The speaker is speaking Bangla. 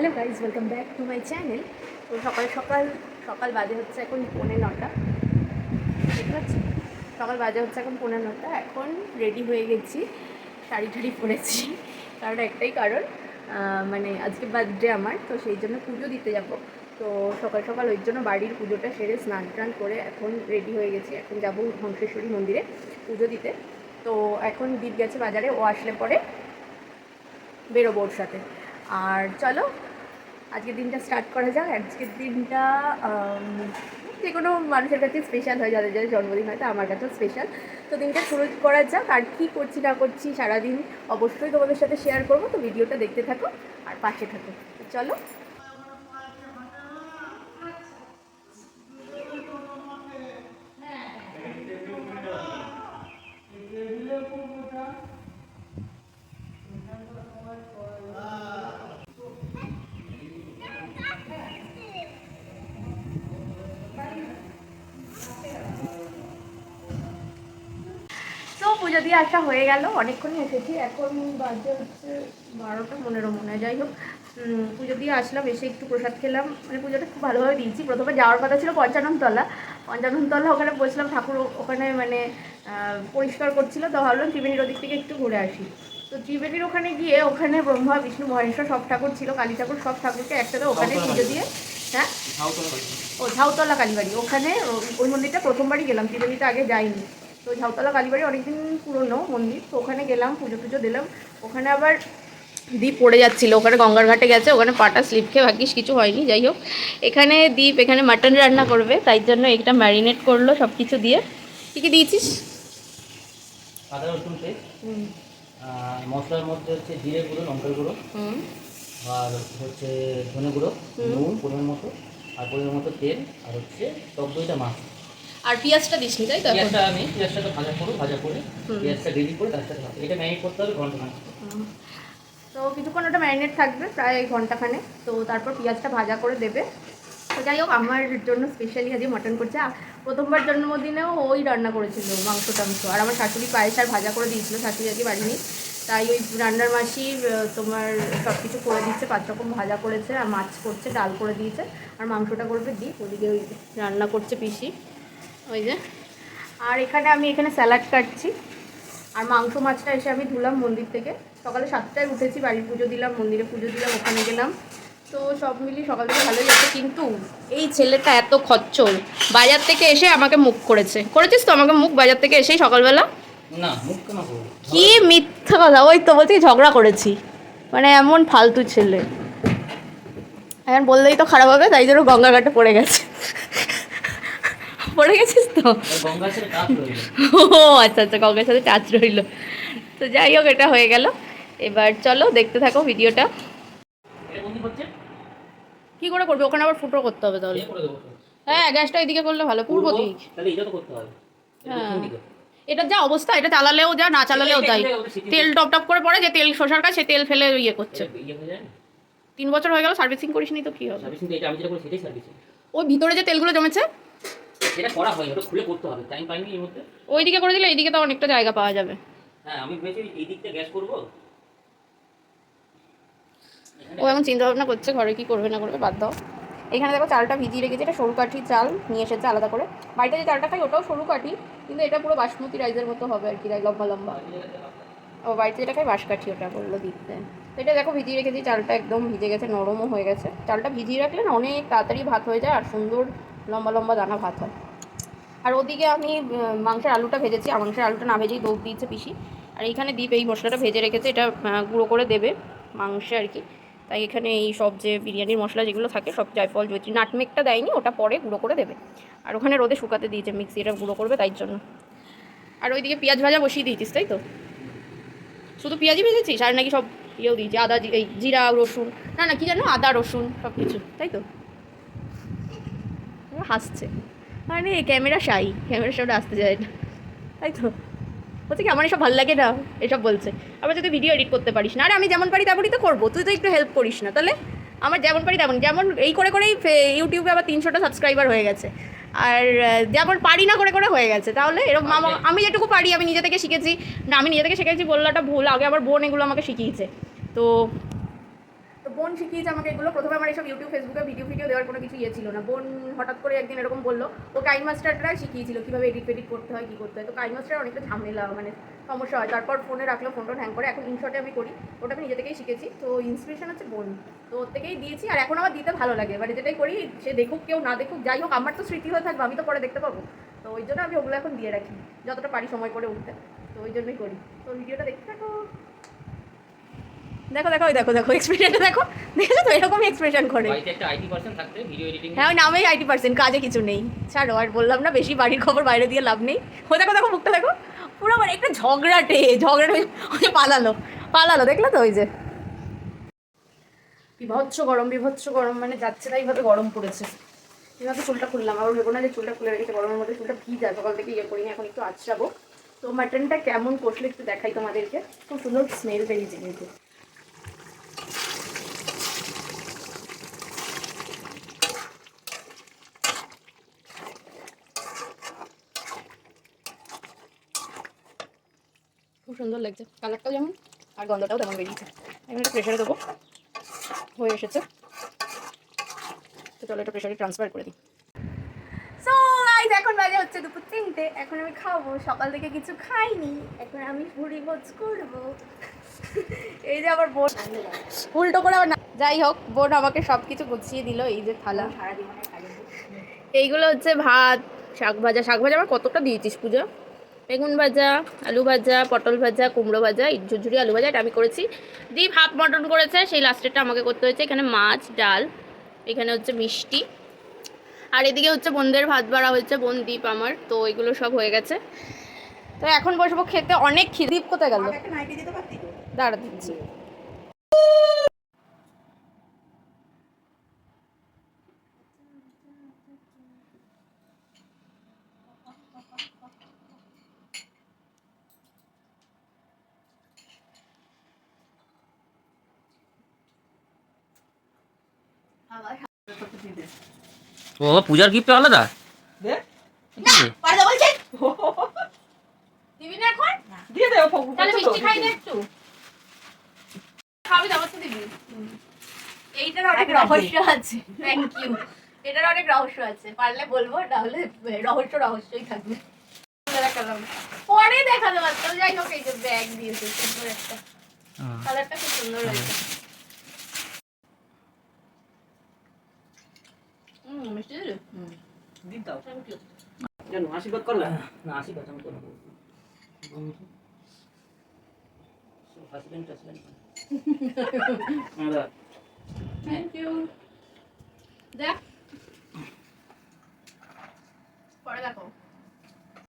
Hello guys, welcome back to my channel. তো সকাল বাজে হচ্ছে এখন 9:45। ঠিক আছে, সকাল বাজে হচ্ছে এখন 9:45। এখন রেডি হয়ে গেছি, শাড়ি ঠাড়ি পরেছি। কারণ একটাই কারণ, মানে আজকে বার্থডে আমার, তো সেই জন্য পুজো দিতে যাব। তো সকাল ওই জন্য বাড়ির পুজোটা সেরে স্নান টান করে এখন রেডি হয়ে গেছি। এখন যাব হংসেশ্বরী মন্দিরে পুজো দিতে। তো এখন দীপ গেছে বাজারে, ও আসলে পরে বেরোবো ওর সাথে। আর চলো আজকের দিনটা স্টার্ট করা যাক। আজকের দিনটা যে কোনো মানুষের কাছে স্পেশাল হয়, যাদের যাদের জন্মদিন হয়, তো আমার কাছেও স্পেশাল। তো দিনটা শুরু করা যাক। আর কী করছি না করছি সারাদিন অবশ্যই তোমাদের সাথে শেয়ার করবো। তো ভিডিওটা দেখতে থাকো আর পাশে থাকো। তো চলো। তো পুজো দিয়ে আসা হয়ে গেল, অনেকক্ষণই এসেছি। এখন বাজে হচ্ছে 12:15 মনে হয়। যাই হোক, পুজো দিয়ে আসলাম, এসে একটু প্রসাদ খেলাম। মানে পুজোটা খুব ভালোভাবে দিয়েছি। প্রথমে যাওয়ার কথা ছিল পঞ্চাননতলা। ওখানে বসলাম, ঠাকুর ওখানে মানে পরিষ্কার করছিল। তো ভাবলাম ত্রিবেণীর ওদিক থেকে একটু ঘুরে আসি। তো ত্রিবেণীর ওখানে গিয়ে ওখানে ব্রহ্মা বিষ্ণু মহেশ্বর সব ঠাকুর ছিল, কালী ঠাকুর, সব ঠাকুরকে একসাথে ওখানে পুজো দিয়ে। হ্যাঁ, ও ঝাউতলা কালীবাড়ি, ওখানে ওই মন্দিরটা প্রথমবারই গেলাম, ত্রিবেণীতে আগে যাইনি। তো ঝাউতলা কালীবাড়ি অনেকদিন পুরনো মন্দির, তো ওখানে গেলাম, পুজো টুজো দিলাম। ওখানে আবার দ্বীপ পড়ে যাচ্ছিলো, ওখানে গঙ্গার ঘাটে গেছে, ওখানে পাটা স্লিপ খেয়ে ভাগ্যিস কিছু হয়নি। যাই হোক, এখানে দ্বীপ এখানে মাটন রান্না করবে, তাই জন্য এটা ম্যারিনেট করলো সব কিছু দিয়ে। কী কী দিয়েছিস? আদা রসুন পেস্ট, মশলার মধ্যে হচ্ছে জিরে গুঁড়ো, লঙ্কার গুঁড়ো, আর হচ্ছে ধনে গুঁড়ো, নুন পরিমাণ মতো, আর পরিমাণ মতো তেল, আর হচ্ছে টক দইটা মাছ। আর পেঁয়াজটা দিসনি, তাই তো? পেঁয়াজটা তো ভাজা করে পেঁয়াজটা রেডি করে তার সাথে এটা ম্যারিনেট করতে হবে ঘন্টাখানেক। তো কিছুক্ষণ ওটা ম্যারিনেট থাকবে, প্রায় ঘন্টাখানে। তো তারপর পেঁয়াজটা ভাজা করে দেবে। তো যাই হোক, আমার জন্য স্পেশালি আজকে মাটন করছে। প্রথমবার জন্মদিনেও ওই রান্না করেছিল মাংস টাংস, আর আমার শাশুড়ি পায়েস আর ভাজা করে দিয়েছিল। শাশুড়ি আজকে বাড়ি নেই, তাই ওই রান্নার মাসি তোমার সব কিছু করে দিচ্ছে। 5 রকম ভাজা করেছে, আর মাছ করছে, ডাল করে দিয়েছে, আর মাংসটা করবে দ্বীপ। ওদিকে ওই রান্না করছে পিসি, ওই যে। আর এখানে স্যালাড কাটছি। আর মাংস মাছটা এসে আমি ধুলাম মন্দির থেকে। সকালে 7টায় উঠেছি, বাড়ির পুজো দিলাম, মন্দিরে পুজো দিলাম, ওখানে গেলাম। তো সব মিলিয়ে সকাল থেকে ভালোই আছে। কিন্তু এই ছেলেটা এত খচ্চর, বাজার থেকে এসে আমাকে মুখ করেছিস তো আমাকে মুখ বাজার থেকে এসেই সকালবেলা। না, মুখ কেন করব? কি মিথ্যা কথা! ওই তো বলছি ঝগড়া করেছি, মানে এমন ফালতু ছেলে। এখন বললেই তো খারাপ হবে, তাই জন্য গঙ্গা ঘাটে পড়ে গেছে। পড়ে গেছিস তো? গঙ্গার সাথে টাচ রইল। ও আচ্ছা, গঙ্গার সাথে টাচ রইল। তো যাই হোক, এটা হয়ে গেল। এবার চলো দেখতে থাকো ভিডিওটা। কি করে করবে? ওখানে আবার ফুটো করতে হবে তাহলে। হ্যাঁ, গ্যাসটা এদিকে করলে ভালো, পূর্ব দিক। তাহলে এটা তো করতে হবে। হ্যাঁ, এটা যা অবস্থা, এটা চালালেও যা, না চালালেও তাই। তেল টপ করে পড়ে, যে তেল শোষার কাজ, সে তেল ফেলে ইয়ে করছে। 3 বছর হয়ে গেল সার্ভিসিং করিসনি তো কি হবে? সার্ভিসিং তো এটা আমি যেটা করি সেটাই সার্ভিসিং। ওই ভিতরে যে তেলগুলো জমেছে এটা করা হয়, ওটা খুলে করতে হবে, টাইম পাইনি এর মধ্যে। ওইদিকে করে দিলে এইদিকে তো অনেকটা জায়গা পাওয়া যাবে। হ্যাঁ, আমি ভেবেছি এই দিকটা গ্যাস করব। ও এখন চিন্তা ভাবনা করছে ঘরে কি করবে না করবে, বাদ দাও। এখানে দেখো চালটা ভিজিয়ে রেখেছি, এটা সরু কাঠি চাল নিয়ে এসেছে আলাদা করে। বাড়িতে যে চালটা খাই ওটাও সরু কাঠি, কিন্তু এটা পুরো বাসমতি রাইসের মতো হবে আর কি, লম্বা লম্বা। ও বাড়িতে যেটা খাই বাঁশকাঠি, ওটা বললো দিতে। তো এটা দেখো ভিজিয়ে রেখেছি, চালটা একদম ভিজে গেছে, নরমও হয়ে গেছে। চালটা ভিজিয়ে রাখলে না অনেক তাড়াতাড়ি ভাত হয়ে যায়, আর সুন্দর লম্বা লম্বা দানা ভাত হয়। আর ওদিকে আমি মাংসের আলুটা ভেজেছি, আর মাংসের আলুটা না ভেজেই দৌড় দিয়েছে পিসি। আর এইখানে দ্বীপ এই মশলাটা ভেজে রেখেছে, এটা গুঁড়ো করে দেবে মাংসে আর কি। তাই এখানে এই সব যে বিরিয়ানির মশলা যেগুলো থাকে সব, জায়ফল, জয়ত্রী, নাটমেকটা দেয়নি, ওটা পরে গুঁড়ো করে দেবে। আর ওখানে রোদে শুকাতে দিয়েছে মিক্সি, এটা গুঁড়ো করবে তাই জন্য। আর ওইদিকে পেঁয়াজ ভাজা বসিয়ে দিয়েছিস, তাই তো? শুধু পেঁয়াজই ভেজেছিস আর নাকি সব ইয়েও দিয়েছি, আদা, এই জিরা, রসুন, না কি জানো, আদা রসুন সব কিছু, তাই তো? হাসছে, মানে ক্যামেরার সামনে আসতে যায় না, তাই তো? বলছে কি আমার এসব ভালো লাগে না, এসব বলছে। আবার যদি ভিডিও এডিট করতে পারিস না, আর আমি যেমন পারি তেমনই তো করবো, তুই তো একটু হেল্প করিস না। তাহলে আমার যেমন পারি তেমন, যেমন এই করেই ইউটিউবে আবার 300টা সাবস্ক্রাইবার হয়ে গেছে। আর যেমন পারি না করে হয়ে গেছে। তাহলে এরকম আমি যেটুকু পারি আমি নিজে থেকে শিখেছি। না, আমি নিজে থেকে শিখেছি বললাটা ভুল, আগে আবার বোন এগুলো আমাকে শিখিয়েছে। তো বোন শিখিয়েছে আমাকে এগুলো। প্রথমে আমার এইসব ইউটিউব ফেসবুকে ভিডিও দেওয়ার কোনো কিছু ছিল না। বোন হঠাৎ করে একদিন এরকম বললো, ও কাইন মাস্টারটাই শিখিয়েছিল কীভাবে এডিট করতে হয়, কী করতে হয়। তো কাইন মাস্টার অনেকটা ঝামেলা, মানে সমস্যা হয়। তারপর ফোনে রাখলো, ফোনটা হ্যাং করে। এখন ইনশটে আমি করি, ওটা আমি নিজে থেকেই শিখেছি। তো ইন্সপিরেশন হচ্ছে বোন, তো ওর থেকেই দিয়েছি। আর এখন আমার দিতে ভালো লাগে, মানে যেটাই করি সে দেখুক কেউ না দেখুক, যাই হোক আমার তো স্মৃতি হয়ে থাকবে, আমি তো পরে দেখতে পাবো। তো ওই জন্য আমি ওগুলো এখন দিয়ে রাখি, যতটা পারি সময় করে উঠতে। তো ওই জন্যই করি। তো ভিডিওটা দেখতে থাকো। দেখো এক্সপ্রেশনটা দেখো, দেখেছো তো এরকমই এক্সপ্রেশন করে। বাড়িতে একটা আইটি পার্সন থাকতে ভিডিও এডিটিং। হ্যাঁ, ওই নামেই IT%, কাজে কিছু নেই। ছাড়ো, আর বললাম না বেশি বাড়ির খবর বাইরে দিয়ে লাভ নেই। ও দেখো মুখটা দেখো, পুরো মানে একটা ঝগড়াটে ওই পালালো দেখলো তো, ওই যে বিভৎস গরম, মানে যাচ্ছে না, এইভাবে গরম পড়েছে। এইভাবে চুলটা খুললাম, আবার ভেবো না যে চুলটা খুলে রেখেছে গরমের মধ্যে, চুলটা ভিজা, সকাল থেকে ইয়ে করিনি, এখন একটু আঁচড়াবো। তো মাটনটা কেমন কষলে একটু দেখাই তোমাদেরকে। খুব সুন্দর স্মেল বেরিয়েছে কিন্তু। খুব সুন্দর লাগছে, কালারটাও যেমন আর গন্ধটাও তেমন বেরিয়েছে। এখন একটা প্রেশারে দেবো, হয়ে এসেছে। তো চলো এটা প্রেশারে ট্রান্সফার করে দিই। সো গাইস, এখন বাজে হচ্ছে দুপুর 3টে। এখন আমি খাবো, সকাল থেকে কিছু খাইনি। এখন আমি ভুড়ি ভোজ করবো। এই যে আবার বোন উল্টো করে আবার না, যাই হোক বোন আমাকে সব কিছু গুছিয়ে দিল। এই যে থালা, এইগুলো হচ্ছে ভাত, শাক ভাজা আমার কতটা দিয়েছিস পূজা, বেগুন ভাজা, আলু ভাজা, পটল ভাজা, কুমড়ো ভাজা, ঝুরঝুরি আলু ভাজা, এটা আমি করেছি। দীপ হাফ মটন করেছে, সেই লাস্টেরটা আমাকে করতে হয়েছে। এখানে মাছ, ডাল, এখানে হচ্ছে মিষ্টি, আর এদিকে হচ্ছে বোনদের ভাত বাড়া হয়েছে, বোন দীপ আমার। তো এগুলো সব হয়ে গেছে। তো এখন বসবো খেতে, অনেক খিদে। দীপ কোথায় গেল? দাঁড়া দিচ্ছি। ও পূজার গিফট আলাদা দিবি না এখন? দিয়ে দে, তাহলে মিষ্টি খাই না একটু। খাবি দাও তো দিবি। এইটার অনেক রহস্য আছে। Thank you. এটার অনেক রহস্য আছে, পারলে বলবো, তাহলে রহস্যই থাকবে। পরে দেখাতে পারতাম। যাই হোক, এই যে ব্যাগ দিয়েছে সুন্দর একটা, কালারটা খুব সুন্দর হয়েছে। মিষ্টি দিলে দিন দাও। Thank you. কেন আশীর্বাদ করবে না? আশীর্বাদ আমি করবো। Husband thank you. দেখ পরে দেখো।